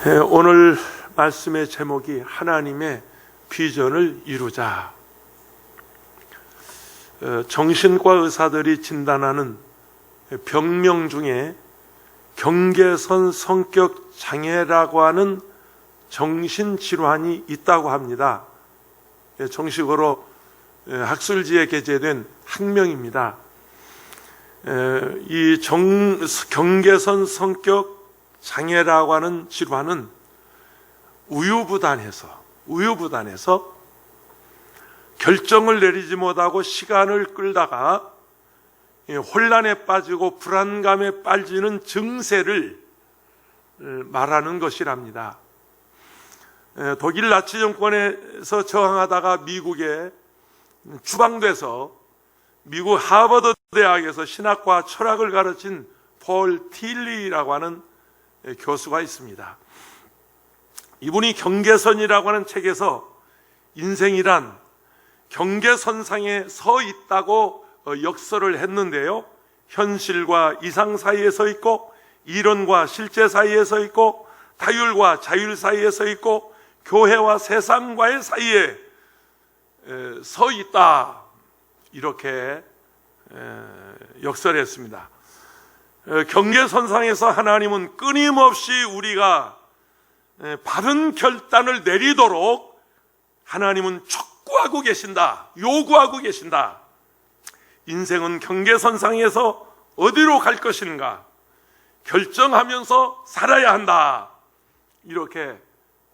오늘 말씀의 제목이 하나님의 비전을 이루자. 정신과 의사들이 진단하는 병명 중에 경계선 성격 장애라고 하는 정신질환이 있다고 합니다. 정식으로 학술지에 게재된 학명입니다. 이 경계선 성격 장애라고 하는 질환은 우유부단해서 결정을 내리지 못하고 시간을 끌다가 혼란에 빠지고 불안감에 빠지는 증세를 말하는 것이랍니다. 독일 나치 정권에서 저항하다가 미국에 추방돼서 미국 하버드 대학에서 신학과 철학을 가르친 폴 틸리라고 하는 교수가 있습니다. 이분이 경계선이라고 하는 책에서 인생이란 경계선상에 서 있다고 역설을 했는데요, 현실과 이상 사이에 서 있고, 이론과 실제 사이에 서 있고, 타율과 자율 사이에 서 있고, 교회와 세상과의 사이에 서 있다, 이렇게 역설했습니다. 경계선상에서 하나님은 끊임없이 우리가 바른 결단을 내리도록 하나님은 촉구하고 계신다, 요구하고 계신다. 인생은 경계선상에서 어디로 갈 것인가 결정하면서 살아야 한다, 이렇게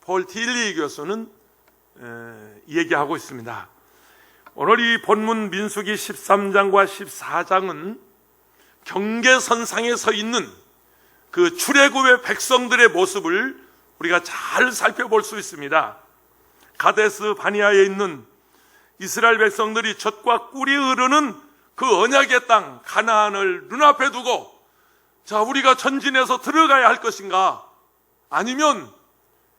폴 틸리 교수는 얘기하고 있습니다. 오늘 이 본문 민수기 13장과 14장은 경계선상에 서 있는 그 출애굽의 백성들의 모습을 우리가 잘 살펴볼 수 있습니다. 가데스 바니아에 있는 이스라엘 백성들이 젖과 꿀이 흐르는 그 언약의 땅 가나안을 눈앞에 두고, 자, 우리가 전진해서 들어가야 할 것인가, 아니면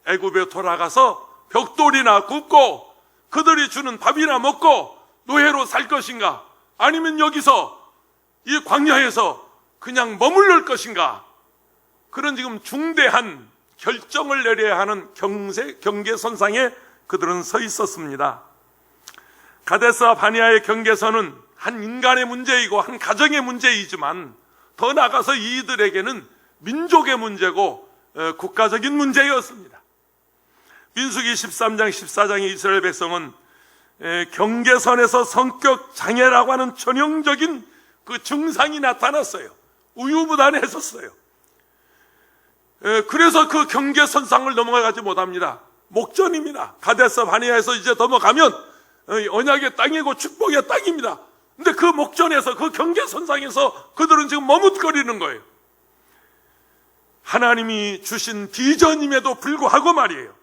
애굽에 돌아가서 벽돌이나 굽고 그들이 주는 밥이나 먹고 노예로 살 것인가, 아니면 여기서 이 광야에서 그냥 머무를 것인가, 그런 지금 중대한 결정을 내려야 하는 경계선상에 그들은 서 있었습니다. 가데스와 바니아의 경계선은 한 인간의 문제이고 한 가정의 문제이지만 더 나아가서 이들에게는 민족의 문제고 국가적인 문제였습니다. 민수기 13장 14장의 이스라엘 백성은 경계선에서 성격 장애라고 하는 전형적인 그 증상이 나타났어요. 우유부단했었어요. 그래서 그 경계선상을 넘어가지 못합니다. 목전입니다. 가데스 바니아에서 이제 넘어가면 언약의 땅이고 축복의 땅입니다. 근데 그 목전에서, 그 경계선상에서 그들은 지금 머뭇거리는 거예요. 하나님이 주신 비전임에도 불구하고 말이에요,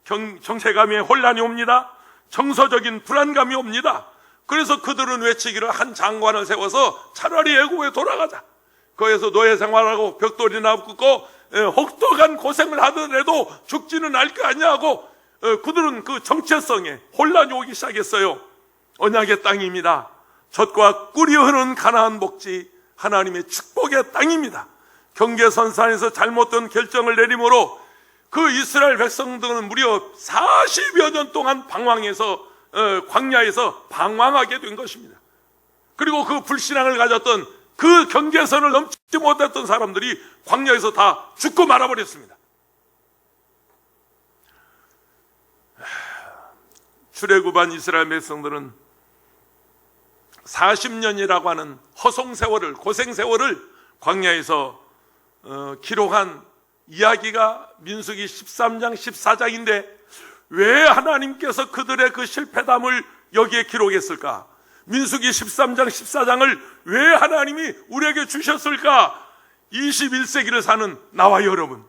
정체감에 혼란이 옵니다. 정서적인 불안감이 옵니다. 그래서 그들은 외치기를, 한 장관을 세워서 차라리 애굽에 돌아가자, 거기서 노예 생활하고 벽돌이나 굽고 혹독한 고생을 하더라도 죽지는 않을 거 아니야 하고, 그들은 그 정체성에 혼란이 오기 시작했어요. 언약의 땅입니다. 젖과 꿀이 흐르는 가나안 복지, 하나님의 축복의 땅입니다. 경계선상에서 잘못된 결정을 내림으로 그 이스라엘 백성들은 무려 40여 년 동안 광야에서 방황하게 된 것입니다. 그리고 그 불신앙을 가졌던, 그 경계선을 넘지 못했던 사람들이 광야에서 다 죽고 말아버렸습니다. 출애굽한 이스라엘 백성들은 40년이라고 하는 허송세월을, 고생세월을 광야에서 기록한 이야기가 민수기 13장 14장인데 왜 하나님께서 그들의 그 실패담을 여기에 기록했을까? 민수기 13장 14장을 왜 하나님이 우리에게 주셨을까? 21세기를 사는 나와 여러분,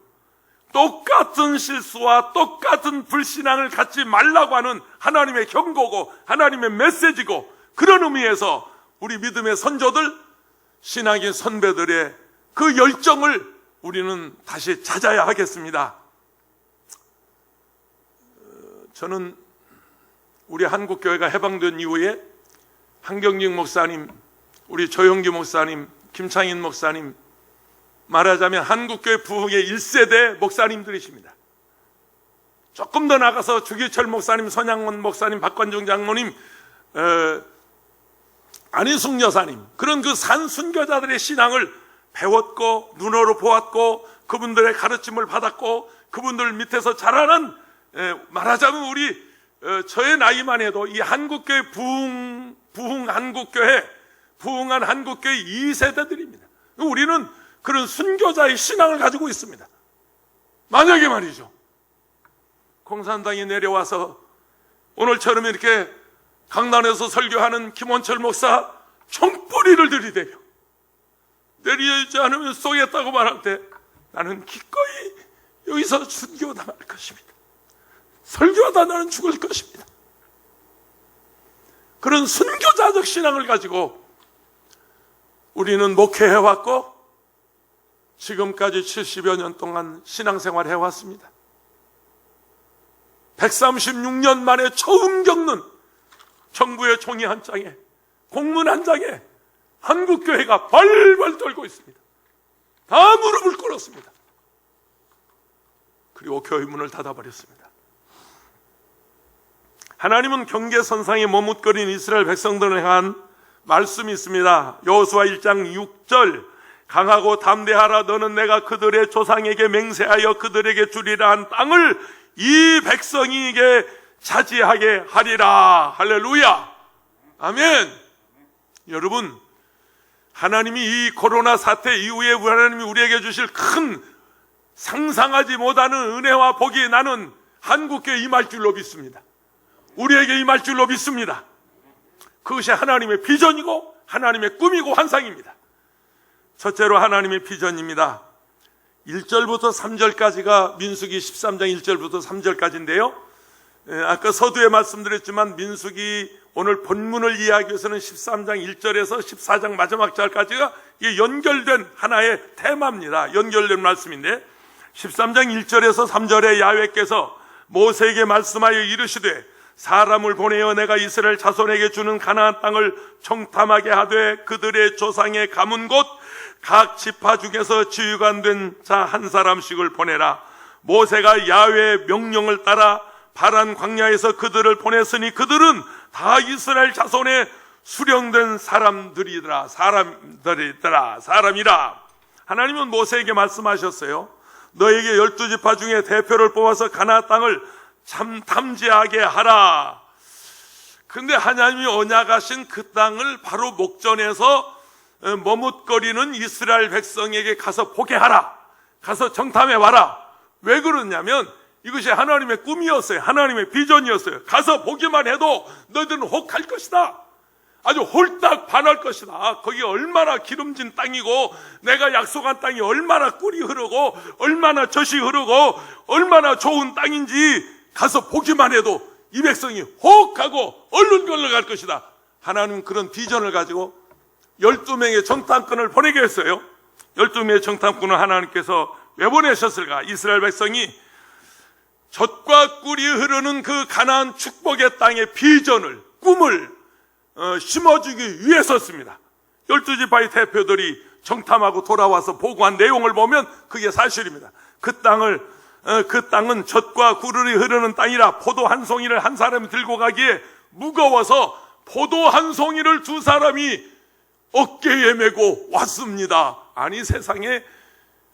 똑같은 실수와 똑같은 불신앙을 갖지 말라고 하는 하나님의 경고고 하나님의 메시지고, 그런 의미에서 우리 믿음의 선조들, 신앙의 선배들의 그 열정을 우리는 다시 찾아야 하겠습니다. 저는 우리 한국교회가 해방된 이후에 한경직 목사님, 우리 조영기 목사님, 김창인 목사님, 말하자면 한국교회 부흥의 1세대 목사님들이십니다. 조금 더 나가서 주기철 목사님, 손양원 목사님, 박관중 장로님, 안희숙 여사님, 그런 그 산 순교자들의 신앙을 배웠고 눈으로 보았고 그분들의 가르침을 받았고 그분들 밑에서 자라는, 말하자면 우리 저의 나이만 해도 이 한국교회 부흥한 한국교회 2세대들입니다. 우리는 그런 순교자의 신앙을 가지고 있습니다. 만약에 말이죠, 공산당이 내려와서 오늘처럼 이렇게 강단에서 설교하는 김원철 목사 총뿌리를 들이대며 내리지 않으면 쏘겠다고 말할 때 나는 기꺼이 여기서 순교당할 것입니다. 설교하다 나는 죽을 것입니다. 그런 순교자적 신앙을 가지고 우리는 목회해왔고 지금까지 70여 년 동안 신앙생활 해왔습니다. 136년 만에 처음 겪는 정부의 종이 한 장에, 공문 한 장에 한국교회가 벌벌 떨고 있습니다. 다 무릎을 꿇었습니다. 그리고 교회 문을 닫아버렸습니다. 하나님은 경계선상에 머뭇거린 이스라엘 백성들을 향한 말씀이 있습니다. 여호수아 1장 6절, 강하고 담대하라. 너는 내가 그들의 조상에게 맹세하여 그들에게 주리라 한 땅을 이 백성에게 차지하게 하리라. 할렐루야. 아멘. 여러분, 하나님이 이 코로나 사태 이후에 하나님이 우리에게 주실 큰 상상하지 못하는 은혜와 복이 나는 한국교회에 임할 줄로 믿습니다. 우리에게 임할 줄로 믿습니다. 그것이 하나님의 비전이고 하나님의 꿈이고 환상입니다. 첫째로 하나님의 비전입니다. 1절부터 3절까지가 민수기 13장 1절부터 3절까지인데요. 아까 서두에 말씀드렸지만 민수기 오늘 본문을 이해하기 위해서는 13장 1절에서 14장 마지막 절까지가 연결된 하나의 테마입니다. 연결된 말씀인데 13장 1절에서 3절에 야훼께서 모세에게 말씀하여 이르시되 사람을 보내어 내가 이스라엘 자손에게 주는 가나안 땅을 청탐하게 하되 그들의 조상의 가문 곳 각 지파 중에서 지휘관 된 자 한 사람씩을 보내라. 모세가 야훼의 명령을 따라 파란 광야에서 그들을 보냈으니 그들은 다 이스라엘 자손의 수령된 사람이라. 하나님은 모세에게 말씀하셨어요. 너에게 12지파 중에 대표를 뽑아서 가나안 땅을 탐지하게 하라. 근데 하나님이 언약하신 그 땅을 바로 목전에서 머뭇거리는 이스라엘 백성에게 가서 보게 하라. 가서 정탐해 와라. 왜 그러냐면 이것이 하나님의 꿈이었어요. 하나님의 비전이었어요. 가서 보기만 해도 너희들은 혹할 것이다. 아주 홀딱 반할 것이다. 거기 얼마나 기름진 땅이고 내가 약속한 땅이 얼마나 꿀이 흐르고 얼마나 젖이 흐르고 얼마나 좋은 땅인지 가서 보기만 해도 이 백성이 혹하고 얼른 걸러갈 것이다. 하나님은 그런 비전을 가지고 12명의 정탐꾼을 보내게 했어요. 12명의 정탐꾼을 하나님께서 왜 보내셨을까? 이스라엘 백성이 젖과 꿀이 흐르는 그 가나안 축복의 땅의 비전을, 꿈을 심어주기 위해서였습니다. 12지파의 대표들이 정탐하고 돌아와서 보고한 내용을 보면 그게 사실입니다. 그 땅은 젖과 꿀이 흐르는 땅이라 포도 한 송이를 한 사람이 들고 가기에 무거워서 포도 한 송이를 두 사람이 어깨에 메고 왔습니다. 아니 세상에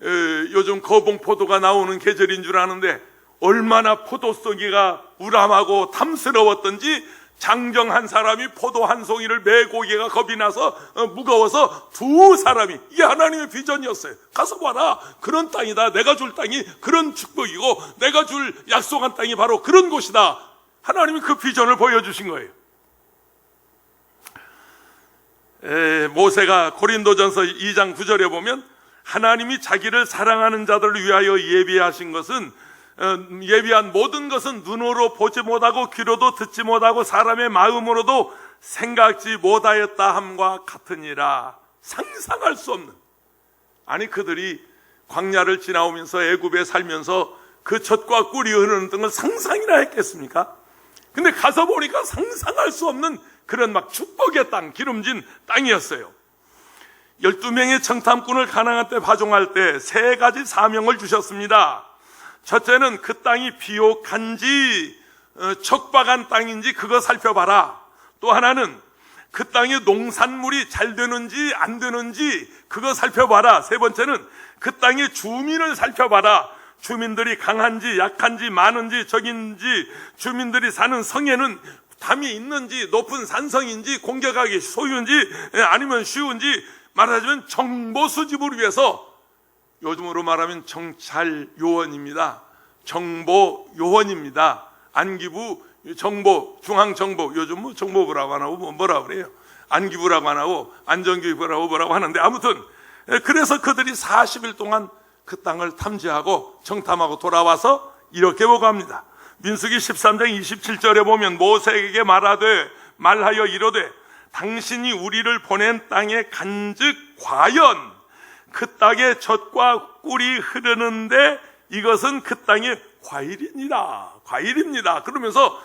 요즘 거봉포도가 나오는 계절인 줄 아는데 얼마나 포도 쏘기가 우람하고 탐스러웠던지 장정 한 사람이 포도 한 송이를 메고 오기가 겁이 나서 무거워서 두 사람이, 이게 하나님의 비전이었어요. 가서 봐라, 그런 땅이다. 내가 줄 땅이 그런 축복이고 내가 줄 약속한 땅이 바로 그런 곳이다. 하나님이 그 비전을 보여주신 거예요. 모세가 고린도전서 2장 9절에 보면 하나님이 자기를 사랑하는 자들을 위하여 예비하신 것은 예비한 모든 것은 눈으로 보지 못하고 귀로도 듣지 못하고 사람의 마음으로도 생각지 못하였다 함과 같으니라. 상상할 수 없는, 아니 그들이 광야를 지나오면서 애굽에 살면서 그 젖과 꿀이 흐르는 등을 상상이나 했겠습니까? 근데 가서 보니까 상상할 수 없는 그런 막 축복의 땅, 기름진 땅이었어요. 12명의 정탐꾼을 가나안 때 파종할 때 세 가지 사명을 주셨습니다. 첫째는 그 땅이 비옥한지 척박한 땅인지 그거 살펴봐라. 또 하나는 그 땅이 농산물이 잘 되는지 안 되는지 그거 살펴봐라. 세 번째는 그 땅의 주민을 살펴봐라. 주민들이 강한지 약한지 많은지 적인지, 주민들이 사는 성에는 담이 있는지 높은 산성인지 공격하기 소유인지 아니면 쉬운지, 말하자면 정보 수집을 위해서, 요즘으로 말하면 정찰 요원입니다. 정보 요원입니다. 안기부 정보, 중앙정보, 요즘 뭐 정보부라고 안 하고 뭐라고 그래요. 안기부라고 안 하고 안전교육부라고 뭐라고 하는데, 아무튼 그래서 그들이 40일 동안 그 땅을 탐지하고 정탐하고 돌아와서 이렇게 보고합니다. 민수기 13장 27절에 보면 모세에게 말하여 이르되 당신이 우리를 보낸 땅에 간즉 과연 그 땅에 젖과 꿀이 흐르는데 이것은 그 땅의 과일입니다. 그러면서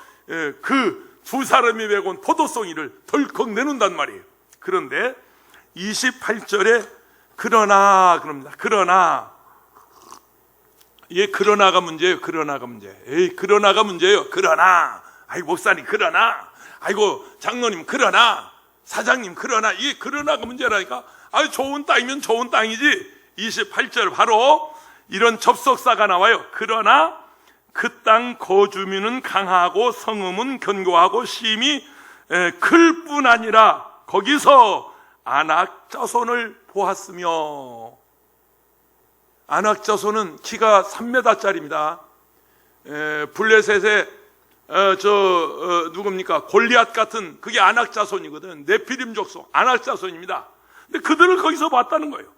그 두 사람이 메고 온 포도송이를 덜컥 내놓는단 말이에요. 그런데 28절에 그러나 그럽니다. 그러나, 그러나가 문제예요. 그러나가 문제예요. 그러나, 아이고 목사님 그러나, 아이고 장로님 그러나, 사장님 그러나, 이게 그러나가 문제라니까. 좋은 땅이면 좋은 땅이지. 28절 바로 이런 접속사가 나와요. 그러나 그 땅 거주민은 강하고 성읍은 견고하고 심히 클 뿐 아니라 거기서 아낙 자손을 보았으며, 아낙 자손은 키가 3m짜리입니다. 블레셋의 누굽니까? 골리앗 같은 그게 아낙 자손이거든. 네피림 족속 아낙 자손입니다. 근데 그들을 거기서 봤다는 거예요.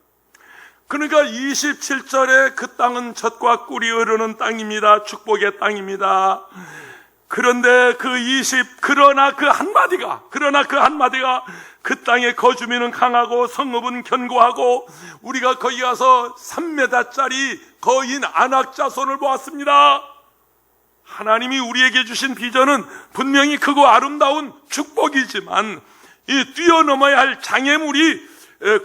그러니까 27절에 그 땅은 젖과 꿀이 흐르는 땅입니다. 축복의 땅입니다. 그런데 그러나 그 한마디가 그 땅의 거주민은 강하고 성읍은 견고하고 우리가 거기 가서 3m짜리 거인 아낙 자손을 보았습니다. 하나님이 우리에게 주신 비전은 분명히 크고 아름다운 축복이지만 이 뛰어넘어야 할 장애물이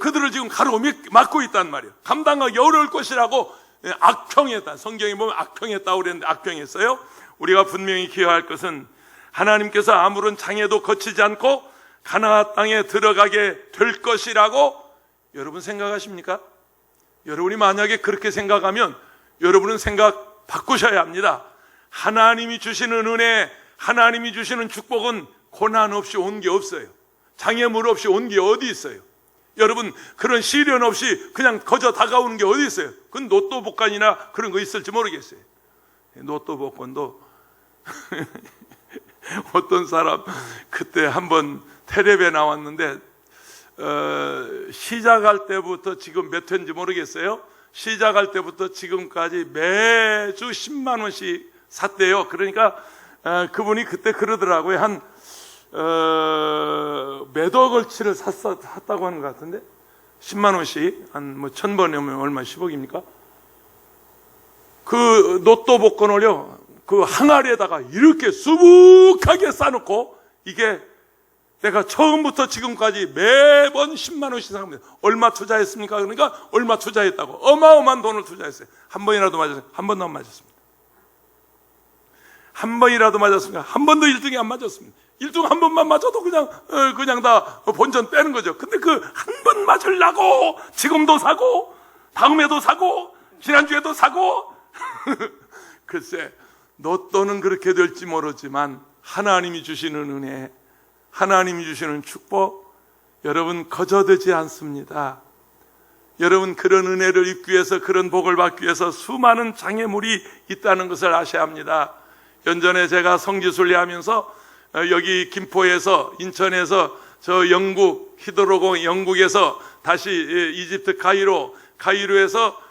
그들을 지금 가로막고 있단 말이에요. 감당하기 어려울 것이라고 악평했다. 성경에 보면 악평했다고 그랬는데 악평했어요. 우리가 분명히 기억할 것은 하나님께서 아무런 장애도 거치지 않고 가나안 땅에 들어가게 될 것이라고 여러분 생각하십니까? 여러분이 만약에 그렇게 생각하면 여러분은 생각 바꾸셔야 합니다. 하나님이 주시는 은혜, 하나님이 주시는 축복은 고난 없이 온 게 없어요. 장애물 없이 온 게 어디 있어요? 여러분, 그런 시련 없이 그냥 거저 다가오는 게 어디 있어요? 그건 로또 복권이나 그런 거 있을지 모르겠어요. 로또 복권도 어떤 사람 그때 한번 텔레비에 나왔는데 시작할 때부터 지금 몇 회인지 모르겠어요. 시작할 때부터 지금까지 매주 10만 원씩 샀대요. 그러니까 그분이 그때 그러더라고요. 한 몇억 얼치를 샀다고 하는 것 같은데 10만 원씩 한 뭐 1000번이면 얼마 10억입니까? 그 로또 복권을요 그 항아리에다가 이렇게 수북하게 싸놓고, 이게 내가 처음부터 지금까지 매번 10만 원씩 삽니다. 얼마 투자했습니까? 그러니까 얼마 투자했다고 어마어마한 돈을 투자했어요. 한 번이라도 맞았어요? 한 번도 안 맞았습니다. 한 번이라도 맞았습니까? 한 번도 1등이 안 맞았습니다. 1등 한 번만 맞아도 그냥 다 본전 빼는 거죠. 근데 그 한 번 맞으려고 지금도 사고 다음에도 사고 지난주에도 사고 글쎄, 로또는 그렇게 될지 모르지만 하나님이 주시는 은혜, 하나님이 주시는 축복, 여러분 거저되지 않습니다. 여러분 그런 은혜를 입기 위해서, 그런 복을 받기 위해서 수많은 장애물이 있다는 것을 아셔야 합니다. 연전에 제가 성지순례 하면서 여기 김포에서, 인천에서 저 영국 히드로공 영국에서 다시 이집트 카이로에서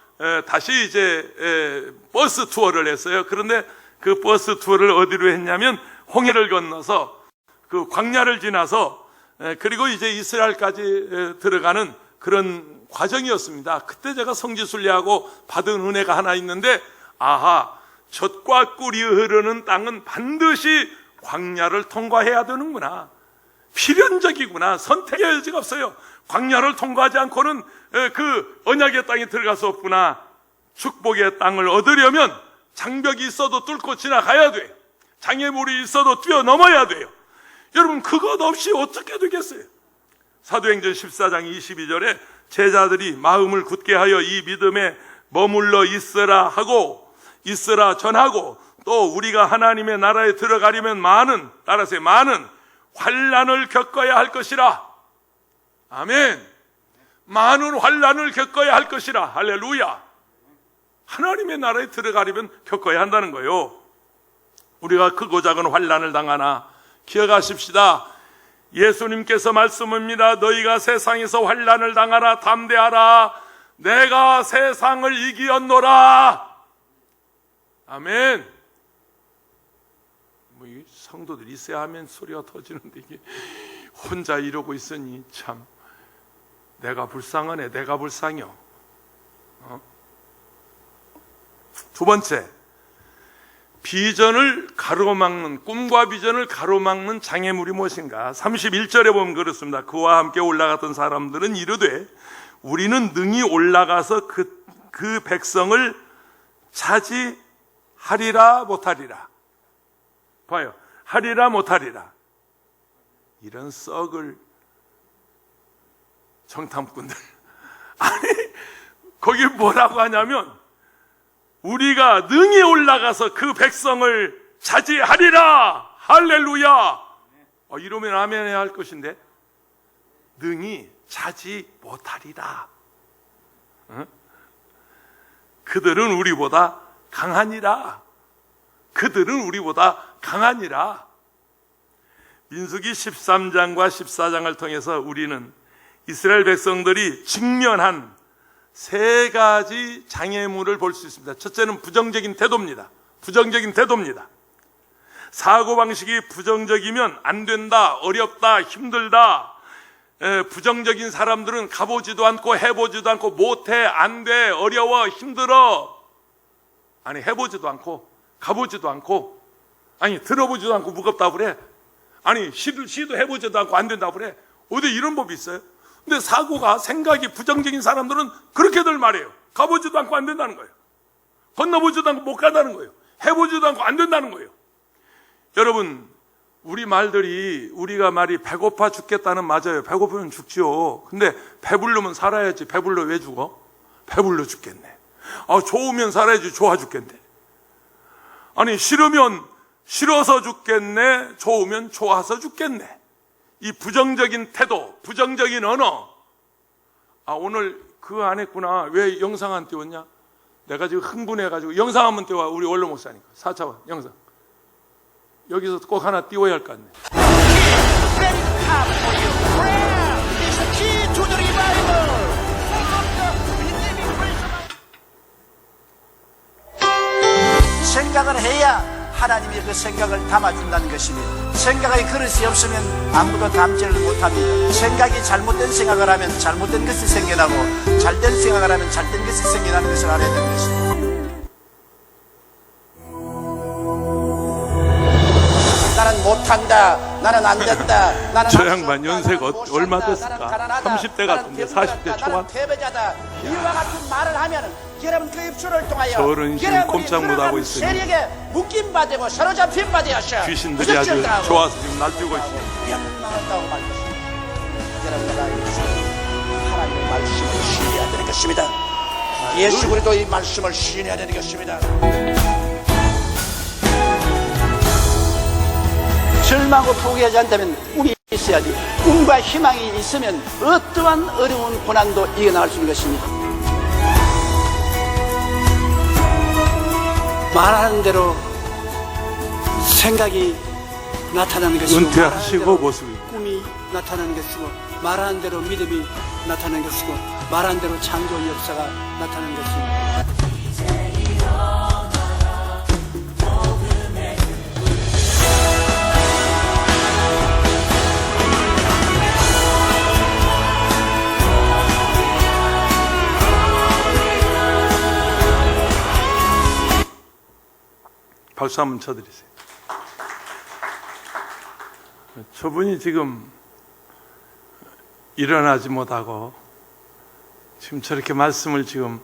다시 이제 버스 투어를 했어요. 그런데 그 버스 투어를 어디로 했냐면 홍해를 건너서 그 광야를 지나서 그리고 이제 이스라엘까지 들어가는 그런 과정이었습니다. 그때 제가 성지순례하고 받은 은혜가 하나 있는데, 아하, 젖과 꿀이 흐르는 땅은 반드시 광야를 통과해야 되는구나. 필연적이구나. 선택의 여지가 없어요. 광야를 통과하지 않고는 그 언약의 땅에 들어갈 수 없구나. 축복의 땅을 얻으려면 장벽이 있어도 뚫고 지나가야 돼요. 장애물이 있어도 뛰어넘어야 돼요. 여러분, 그것 없이 어떻게 되겠어요? 사도행전 14장 22절에 제자들이 마음을 굳게 하여 이 믿음에 머물러 있으라 하고, 있으라 전하고, 또 우리가 하나님의 나라에 들어가려면 많은, 따라서 많은 환난을 겪어야 할 것이라. 아멘. 많은 환난을 겪어야 할 것이라. 할렐루야. 하나님의 나라에 들어가려면 겪어야 한다는 거예요. 우리가 크고 작은 환난을 당하나 기억하십시다. 예수님께서 말씀합니다. 너희가 세상에서 환난을 당하라. 담대하라. 내가 세상을 이기었노라. 아멘. 이 성도들이 있어야 하면 소리가 터지는데 이게 혼자 이러고 있으니 참 내가 불쌍하네. 내가 불쌍해요. 두 번째, 비전을 가로막는, 꿈과 비전을 가로막는 장애물이 무엇인가? 31절에 보면 그렇습니다. 그와 함께 올라갔던 사람들은 이르되 우리는 능히 올라가서 그 백성을 차지하리라 못하리라. 봐요. 하리라 못하리라. 이런 썩을 정탐꾼들. 아니, 거기 뭐라고 하냐면 우리가 능히 올라가서 그 백성을 차지하리라. 할렐루야. 이러면 아멘 해야 할 것인데 능히 차지 못하리라. 그들은 우리보다 강하니라. 그들은 우리보다 강하니라. 민수기 13장과 14장을 통해서 우리는 이스라엘 백성들이 직면한 세 가지 장애물을 볼 수 있습니다. 첫째는 부정적인 태도입니다. 부정적인 태도입니다. 사고방식이 부정적이면 안 된다, 어렵다, 힘들다. 부정적인 사람들은 가보지도 않고 해보지도 않고 못해, 안 돼, 어려워, 힘들어. 아니, 해보지도 않고 가보지도 않고, 아니, 들어보지도 않고 무겁다고 그래. 아니, 시도 해보지도 않고 안 된다고 그래. 어디 이런 법이 있어요? 근데 사고가, 생각이 부정적인 사람들은 그렇게들 말해요. 가보지도 않고 안 된다는 거예요. 건너보지도 않고 못 간다는 거예요. 해보지도 않고 안 된다는 거예요. 여러분, 우리 말들이, 우리가 말이 배고파 죽겠다는 맞아요. 배고프면 죽지요. 근데 배부르면 살아야지. 배불러 왜 죽어? 배불러 죽겠네. 좋으면 살아야지. 좋아 죽겠네. 아니, 싫으면 싫어서 죽겠네. 좋으면 좋아서 죽겠네. 이 부정적인 태도, 부정적인 언어. 오늘 그거 안 했구나. 왜 영상 안 띄웠냐? 내가 지금 흥분해가지고 영상 한번 띄워. 우리 원로 목사니까 4차원 영상. 여기서 꼭 하나 띄워야 할 것 같네. 생각을 해야 하나님이 그 생각을 담아준다는 것입니다. 생각의 그릇이 없으면 아무도 담지를 못합니다. 생각이 잘못된 생각을 하면 잘못된 것이 생겨나고, 잘된 생각을 하면 잘된 것이 생겨나는 것을 알아야 되는 것입니다. 나는 못한다, 나는 안 된다, 나는 저 양반 연세가 얼마 됐을까? 30대 같은데 40대 초반? 패배자다. 이와 같은 말을 하면 여러분 그 입술을 통하여 저런 심 꼼짝 못하고 있으니 세력에 묶임받고 사로잡힌 바되었어. 귀신들이 아주 좋아서 지금 날뛰고 있습니다. 멸망한다고 말했습니다. 여러분과 하나님의 말씀을 신뢰해야 되는 것입니다. 예수 그리스도 이 말씀을 신뢰해야 되는 것입니다. 절망하고 포기하지 않다면 꿈이 있어야지. 꿈과 희망이 있으면 어떠한 어려운 고난도 이겨나갈 수 있는 것입니다. 말하는 대로 생각이 나타나는 것이고, 은퇴하시고 모습이 꿈이 나타나는 것이고, 말하는 대로 믿음이 나타나는 것이고, 말하는 대로 창조 역사가 나타나는 것입니다. 박수 한번 쳐드리세요. 저분이 지금 일어나지 못하고 지금 저렇게 말씀을 지금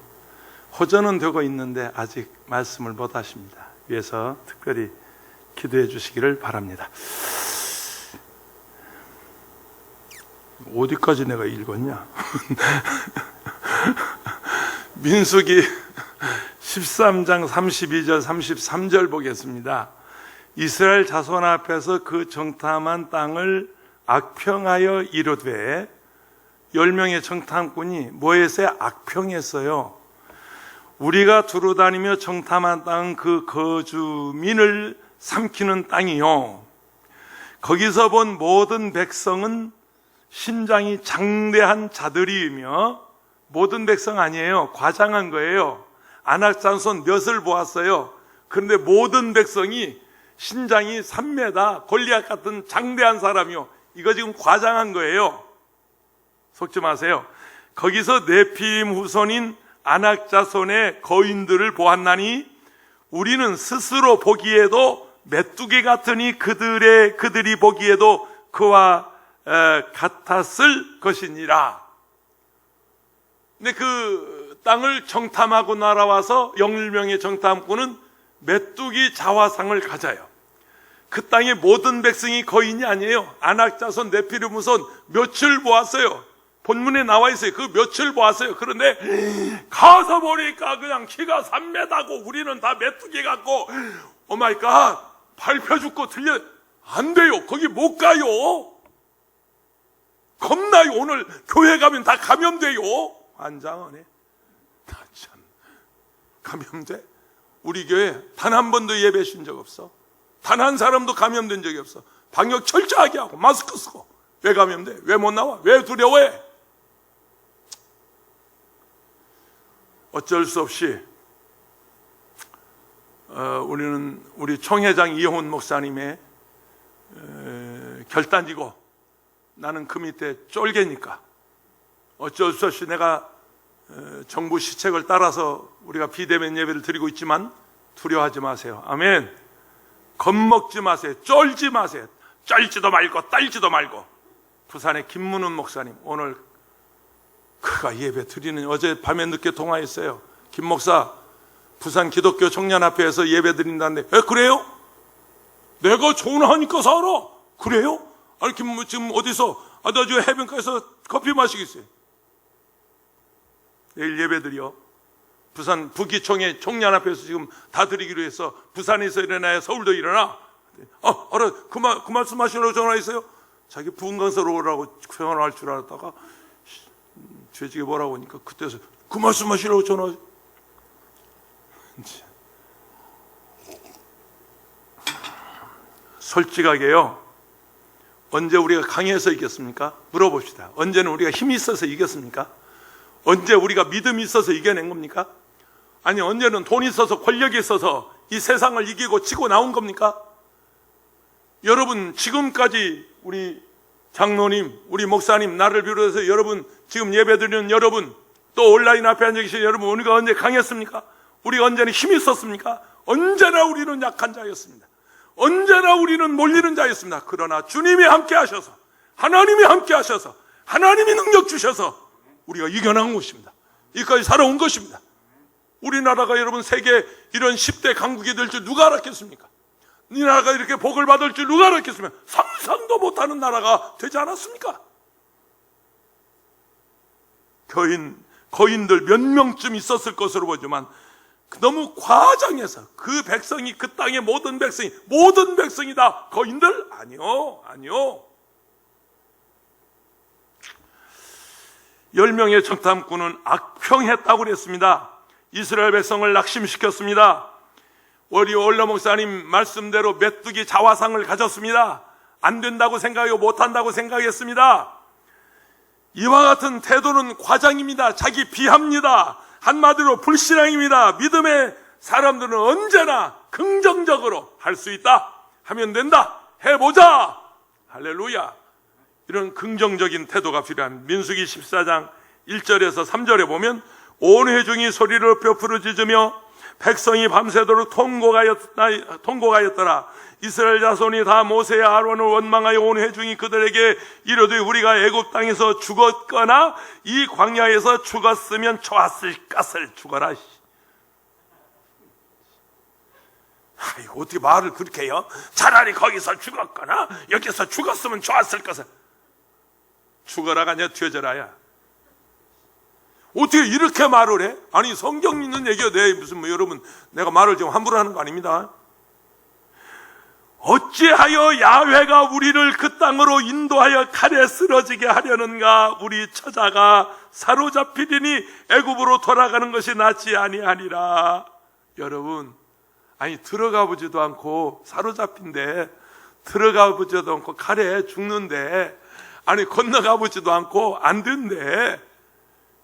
호전은 되고 있는데 아직 말씀을 못 하십니다. 위해서 특별히 기도해 주시기를 바랍니다. 어디까지 내가 읽었냐? 민수기 13장 32절 33절 보겠습니다. 이스라엘 자손 앞에서 그 정탐한 땅을 악평하여 이르되 10명의 정탐꾼이 모에세 악평했어요. 우리가 두루다니며 정탐한 땅은 그 거주민을 삼키는 땅이요, 거기서 본 모든 백성은 신장이 장대한 자들이며, 모든 백성 아니에요. 과장한 거예요. 안악자손 몇을 보았어요. 그런데 모든 백성이 신장이 3m, 골리앗 같은 장대한 사람이요. 이거 지금 과장한 거예요. 속지 마세요. 거기서 네피림 후손인 안악자손의 거인들을 보았나니 우리는 스스로 보기에도 메뚜기 같으니 그들이 보기에도 그와 같았을 것이니라. 근데 그 땅을 정탐하고 날아와서 10명의 정탐꾼은 메뚜기 자화상을 가져요. 그 땅의 모든 백성이 거인이 아니에요. 안악자손 네피림 후손 몇을 보았어요. 본문에 나와 있어요. 그 몇을 보았어요. 그런데 가서 보니까 그냥 키가 3m고 우리는 다 메뚜기 같고, 오마이갓, 밟혀 죽고 들려. 안 돼요. 거기 못 가요. 겁나요. 오늘 교회 가면 다 감염돼요. 환장하네. 참, 감염돼? 우리 교회 단 한 번도 예배 쉰 적 없어. 단 한 사람도 감염된 적이 없어. 방역 철저하게 하고 마스크 쓰고. 왜 감염돼? 왜 못 나와? 왜 두려워해? 어쩔 수 없이 우리는 우리 총회장 이용훈 목사님의 결단이고, 나는 그 밑에 쫄개니까 어쩔 수 없이 내가 정부 시책을 따라서 우리가 비대면 예배를 드리고 있지만 두려워하지 마세요. 아멘. 겁먹지 마세요. 쫄지 마세요. 쩔지도 말고 떨지도 말고. 부산의 김문훈 목사님, 오늘 그가 예배 드리는, 어제 밤에 늦게 통화했어요. 김 목사, 부산 기독교 청년합회에서 예배 드린다는데, 그래요? 내가 전화하니까 살아. 그래요? 아니, 지금 어디서? 나 지금 해변가에서 커피 마시겠어요. 내일 예배 드려. 부산 부기총회 청년합회에서 지금 다 드리기로 해서, 부산에서 일어나야 서울도 일어나. 알아. 그 말씀 하시려고 전화했어요? 자기 부흥 강사로 오라고 전화할 줄 알았다가 죄지게 뭐라고 하니까 그때서 그 말씀 하시라고 전화. 솔직하게요, 언제 우리가 강해서 이겼습니까? 물어봅시다. 언제는 우리가 힘이 있어서 이겼습니까? 언제 우리가 믿음이 있어서 이겨낸 겁니까? 아니, 언제는 돈이 있어서 권력이 있어서 이 세상을 이기고 치고 나온 겁니까? 여러분, 지금까지 우리 장로님, 우리 목사님, 나를 비롯해서 여러분, 지금 예배드리는 여러분, 또 온라인 앞에 앉아 계신 여러분, 우리가 언제 강했습니까? 우리가 언제나 힘이 있었습니까? 언제나 우리는 약한 자였습니다. 언제나 우리는 몰리는 자였습니다. 그러나 주님이 함께 하셔서, 하나님이 함께 하셔서, 하나님이 능력 주셔서 우리가 이겨난 것입니다. 여기까지 살아온 것입니다. 우리나라가 여러분 세계 이런 10대 강국이 될 줄 누가 알았겠습니까? 이 나라가 이렇게 복을 받을 줄 누가 알았겠으면 상상도 못하는 나라가 되지 않았습니까? 거인들 몇 명쯤 있었을 것으로 보지만 너무 과장해서 그 백성이, 그 땅의 모든 백성이 다 거인들? 아니요. 10명의 정탐꾼은 악평했다고 그랬습니다. 이스라엘 백성을 낙심시켰습니다. 우리 올러 목사님 말씀대로 메뚜기 자화상을 가졌습니다. 안 된다고 생각하고 못한다고 생각했습니다. 이와 같은 태도는 과장입니다. 자기 비합니다. 한마디로 불신앙입니다. 믿음의 사람들은 언제나 긍정적으로 할 수 있다, 하면 된다, 해보자, 할렐루야, 이런 긍정적인 태도가 필요한 민수기 14장 1절에서 3절에 보면, 온 회중이 소리를 높여 부르짖으며 백성이 밤새도록 통곡하였더라. 이스라엘 자손이 다 모세와 아론을 원망하여 온 회중이 그들에게 이르되, 우리가 애굽 땅에서 죽었거나 이 광야에서 죽었으면 좋았을 것을. 죽어라. 아이고, 어떻게 말을 그렇게 해요? 차라리 거기서 죽었거나 여기서 죽었으면 좋았을 것을. 죽어라가 아니야, 튀어져라야. 어떻게 이렇게 말을 해? 아니, 성경 있는 얘기야. 무슨 여러분, 내가 말을 좀 함부로 하는 거 아닙니다. 어찌하여 야훼가 우리를 그 땅으로 인도하여 칼에 쓰러지게 하려는가? 우리 처자가 사로잡히리니 애굽으로 돌아가는 것이 낫지 아니하니라. 여러분, 아니, 들어가 보지도 않고 사로잡힌데, 들어가 보지도 않고 칼에 죽는데, 아니, 건너가 보지도 않고 안 된대.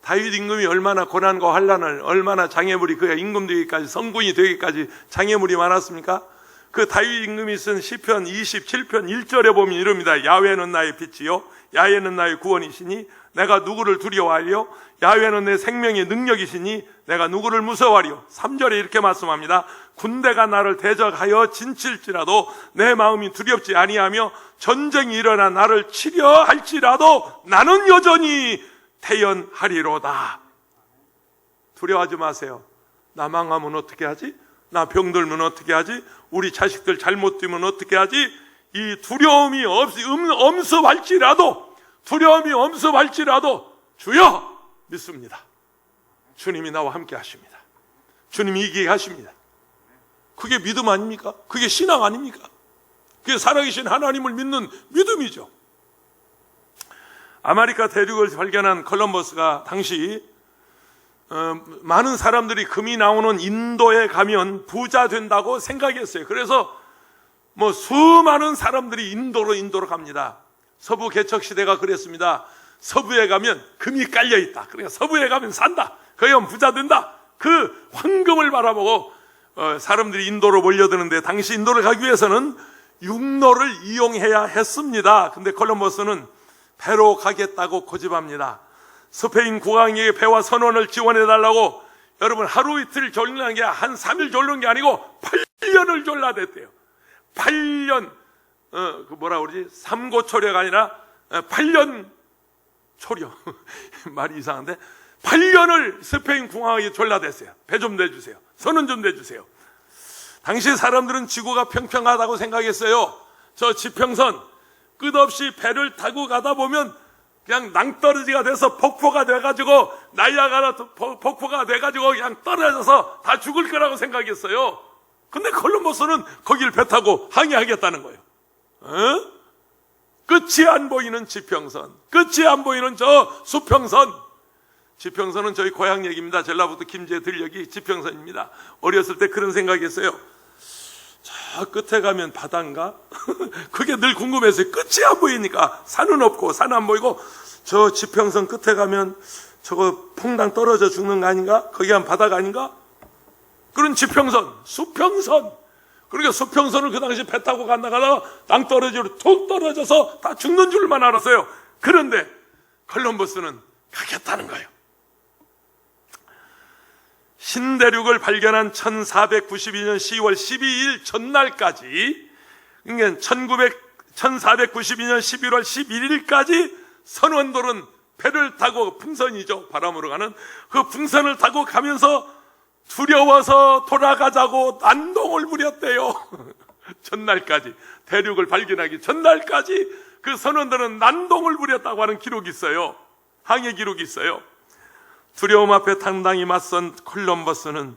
다윗 임금이 얼마나 고난과 환난을, 얼마나 장애물이, 그가 임금 되기까지, 성군이 되기까지 장애물이 많았습니까? 그 다윗 임금이 쓴 시편 27편 1절에 보면 이럽니다. 야훼는 나의 빛이요, 야훼는 나의 구원이시니 내가 누구를 두려워하리요? 야훼는 내 생명의 능력이시니 내가 누구를 무서워하리요? 3절에 이렇게 말씀합니다. 군대가 나를 대적하여 진칠지라도 내 마음이 두렵지 아니하며 전쟁이 일어나 나를 치려 할지라도 나는 여전히 태연하리로다. 두려워하지 마세요. 나 망하면 어떻게 하지? 나 병들면 어떻게 하지? 우리 자식들 잘못되면 어떻게 하지? 이 두려움이 엄습할지라도, 두려움이 엄습할지라도 주여 믿습니다. 주님이 나와 함께 하십니다. 주님이 이기게 하십니다. 그게 믿음 아닙니까? 그게 신앙 아닙니까? 그게 살아계신 하나님을 믿는 믿음이죠. 아메리카 대륙을 발견한 콜럼버스가 당시 많은 사람들이 금이 나오는 인도에 가면 부자 된다고 생각했어요. 그래서 수많은 사람들이 인도로 갑니다. 서부 개척 시대가 그랬습니다. 서부에 가면 금이 깔려 있다. 그러니까 서부에 가면 산다. 거기 가면 부자 된다. 그 황금을 바라보고 사람들이 인도로 몰려드는데, 당시 인도를 가기 위해서는 육로를 이용해야 했습니다. 근데 콜럼버스는 배로 가겠다고 고집합니다. 스페인 국왕에게 배와 선원을 지원해달라고, 여러분, 하루 이틀 졸라는 게, 한 3일 졸는 게 아니고 8년을 졸라댔대요. 8년, 삼고초려가 아니라 8년 초려. 말이 이상한데, 8년을 스페인 국왕에게 졸라댔어요. 배 좀 내주세요. 선원 좀 내주세요. 당시 사람들은 지구가 평평하다고 생각했어요. 저 지평선, 끝없이 배를 타고 가다 보면 그냥 낭떠러지가 돼서 폭포가 돼가지고, 나이아가라 폭포가 돼가지고 그냥 떨어져서 다 죽을 거라고 생각했어요. 근데 콜럼버스는 거길 배 타고 항해하겠다는 거예요. 끝이 안 보이는 지평선, 끝이 안 보이는 저 수평선. 지평선은 저희 고향 얘기입니다. 전라북도 김제 들녘이 지평선입니다. 어렸을 때 그런 생각했어요. 저 끝에 가면 바다인가? 그게 늘 궁금했어요. 끝이 안 보이니까. 산은 없고 산 안 보이고, 저 지평선 끝에 가면 저거 퐁당 떨어져 죽는 거 아닌가? 거기 한 바다가 아닌가? 그런 지평선, 수평선. 그러니까 수평선을 그 당시 배 타고 간다가다가 낭떠러지로 툭 떨어져서 다 죽는 줄만 알았어요. 그런데 콜럼버스는 가겠다는 거예요. 신대륙을 발견한 1492년 10월 12일 전날까지, 그러니까 1492년 11월 11일까지 선원들은 배를 타고, 풍선이죠, 바람으로 가는 그 풍선을 타고 가면서 두려워서 돌아가자고 난동을 부렸대요. 전날까지, 대륙을 발견하기 전날까지 그 선원들은 난동을 부렸다고 하는 기록이 있어요. 항해 기록이 있어요. 두려움 앞에 당당히 맞선 콜럼버스는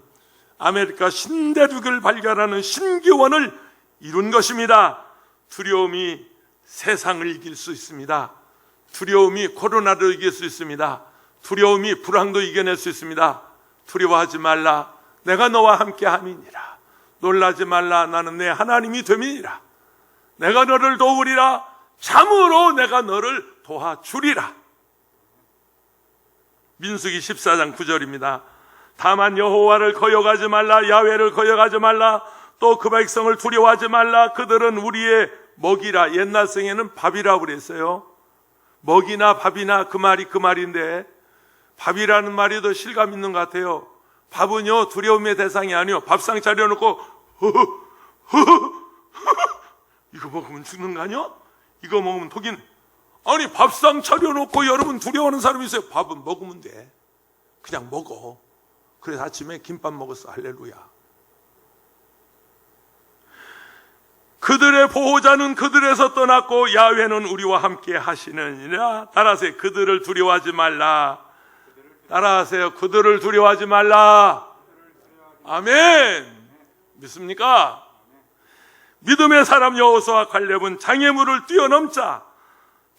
아메리카 신대륙을 발견하는 신기원을 이룬 것입니다. 두려움이 세상을 이길 수 있습니다. 두려움이 코로나를 이길 수 있습니다. 두려움이 불황도 이겨낼 수 있습니다. 두려워하지 말라, 내가 너와 함께 함이니라. 놀라지 말라, 나는 내 하나님이 됨이니라. 내가 너를 도우리라, 참으로 내가 너를 도와주리라. 민수기 14장 9절입니다. 다만 여호와를 거역하지 말라, 야훼를 거역하지 말라, 또 그 백성을 두려워하지 말라. 그들은 우리의 먹이라. 옛날 성에는 밥이라고 그랬어요. 먹이나 밥이나 그 말이 그 말인데, 밥이라는 말이 더 실감 있는 것 같아요. 밥은요, 두려움의 대상이 아니요. 밥상 차려놓고 이거 먹으면 죽는 거 아니야? 이거 먹으면 독인. 아니, 밥상 차려놓고 여러분 두려워하는 사람이 있어요. 밥은 먹으면 돼. 그냥 먹어. 그래서 아침에 김밥 먹었어. 할렐루야. 그들의 보호자는 그들에서 떠났고 야훼는 우리와 함께 하시느니라. 따라서 그들을 두려워하지 말라. 따라하세요. 그들을 두려워하지 말라. 아멘. 믿습니까? 믿음의 사람 여호수아와 갈렙은 장애물을 뛰어넘자.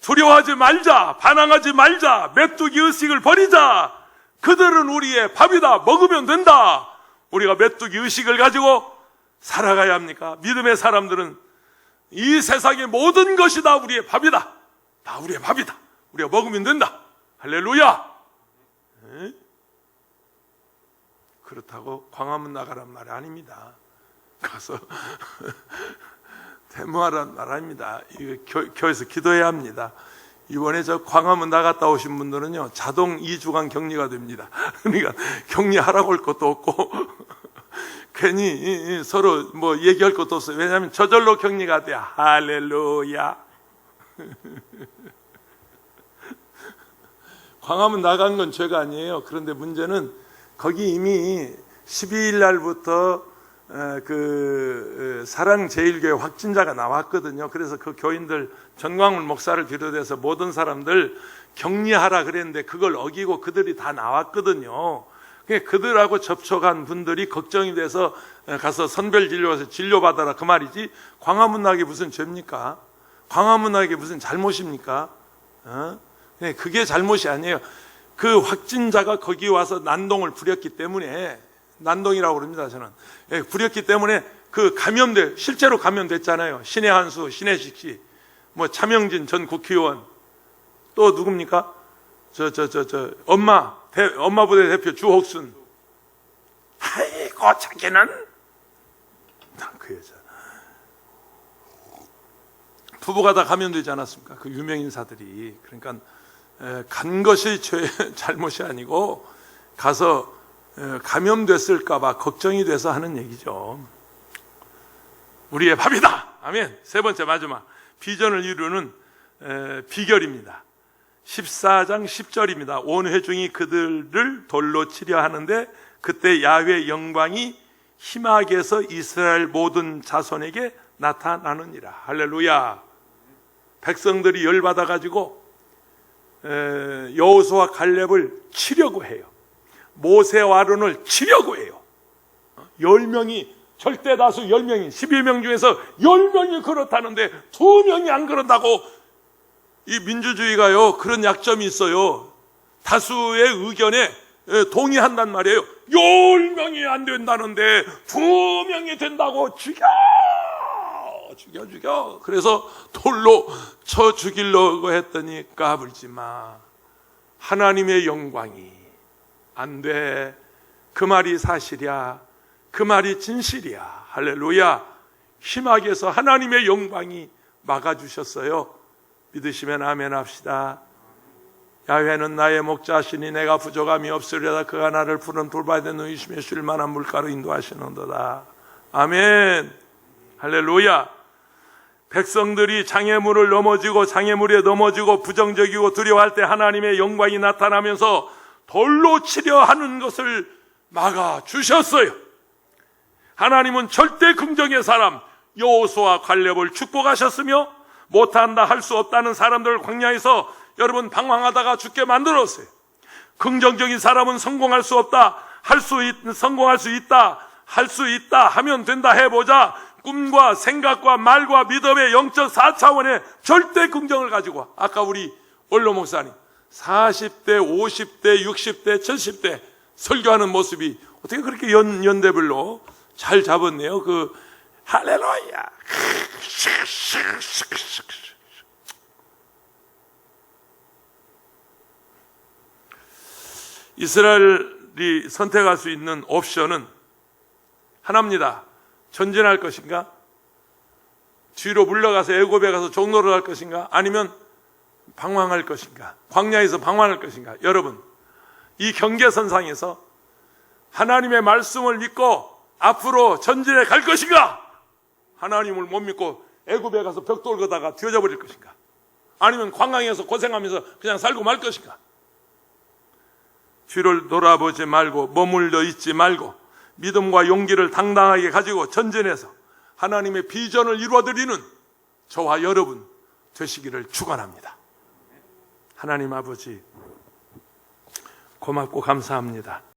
두려워하지 말자. 반항하지 말자. 메뚜기 의식을 버리자. 그들은 우리의 밥이다. 먹으면 된다. 우리가 메뚜기 의식을 가지고 살아가야 합니까? 믿음의 사람들은 이 세상의 모든 것이 다 우리의 밥이다. 다 우리의 밥이다. 우리가 먹으면 된다. 할렐루야. 그렇다고 광화문 나가란 말이 아닙니다. 가서 데모하란 말 아닙니다. 이거 교회에서 기도해야 합니다. 이번에 저 광화문 나갔다 오신 분들은요, 자동 2주간 격리가 됩니다. 그러니까 격리하라고 할 것도 없고 괜히 서로 뭐 얘기할 것도 없어요. 왜냐하면 저절로 격리가 돼요. 할렐루야. 광화문 나간 건 죄가 아니에요. 그런데 문제는 거기 이미 12일 날부터 사랑제일교회 확진자가 나왔거든요. 그래서 그 교인들, 전광훈 목사를 비롯해서 모든 사람들 격리하라 그랬는데 그걸 어기고 그들이 다 나왔거든요. 그들하고 접촉한 분들이 걱정이 돼서 가서 선별진료소에서 진료받아라 그 말이지, 광화문 나기 무슨 죄입니까? 광화문 나기 무슨 잘못입니까? 그게 잘못이 아니에요. 그 확진자가 거기 와서 난동을 부렸기 때문에, 난동이라고 그럽니다, 저는. 부렸기 때문에 그 실제로 감염됐잖아요. 신의 한수, 신혜식 씨, 뭐 차명진 전 국회의원, 또 누굽니까? 엄마부대 대표 주옥순. 아이고, 자기는 그 여자. 부부가 다 감염되지 않았습니까? 그 유명 인사들이. 그러니까 간 것이 잘못이 아니고 가서 감염됐을까봐 걱정이 돼서 하는 얘기죠. 우리의 밥이다. 아멘. 세 번째 마지막 비전을 이루는 비결입니다. 14장 10절입니다. 온 회중이 그들을 돌로 치려 하는데 그때 야훼 영광이 희막에서 이스라엘 모든 자손에게 나타나느니라. 할렐루야. 백성들이 열받아 가지고 여호수아 갈렙을 치려고 해요. 모세와 아론을 치려고 해요. 10명이, 절대 다수 10명이, 12명 중에서 10명이 그렇다는데 2명이 안 그런다고. 이 민주주의가요, 그런 약점이 있어요. 다수의 의견에 동의한단 말이에요. 10명이 안 된다는데 2명이 된다고 죽여. 그래서 돌로 쳐 죽이려고 했더니 까불지 마. 하나님의 영광이 안 돼. 그 말이 사실이야. 그 말이 진실이야. 할렐루야. 희막에서 하나님의 영광이 막아주셨어요. 믿으시면 아멘 합시다. 야훼는 나의 목자시니 내가 부족함이 없으려다 그가 나를 푸른 돌밭에 누이시며 쉴 만한 물가로 인도하시는도다. 아멘. 할렐루야. 백성들이 장애물에 넘어지고 부정적이고 두려워할 때 하나님의 영광이 나타나면서 돌로 치려 하는 것을 막아주셨어요. 하나님은 절대 긍정의 사람 여호수아 갈렙을 축복하셨으며 못한다, 할 수 없다는 사람들을 광야에서 여러분 방황하다가 죽게 만들었어요. 긍정적인 사람은 성공할 수 없다, 성공할 수 있다, 할 수 있다, 하면 된다, 해보자. 꿈과 생각과 말과 믿음의 영적 4차원의 절대 긍정을 가지고, 아까 우리 원로 목사님 40대, 50대, 60대, 70대 설교하는 모습이 어떻게 그렇게 연대별로 잘 잡았네요. 할렐루야. 이스라엘이 선택할 수 있는 옵션은 하나입니다. 전진할 것인가? 뒤로 물러가서 애굽에 가서 종로를 할 것인가? 아니면 방황할 것인가? 광야에서 방황할 것인가? 여러분, 이 경계선상에서 하나님의 말씀을 믿고 앞으로 전진해 갈 것인가? 하나님을 못 믿고 애굽에 가서 벽돌 걷다가 뒤어져 버릴 것인가? 아니면 광야에서 고생하면서 그냥 살고 말 것인가? 뒤를 돌아보지 말고 머물러 있지 말고 믿음과 용기를 당당하게 가지고 전진해서 하나님의 비전을 이루어드리는 저와 여러분 되시기를 축원합니다. 하나님 아버지 고맙고 감사합니다.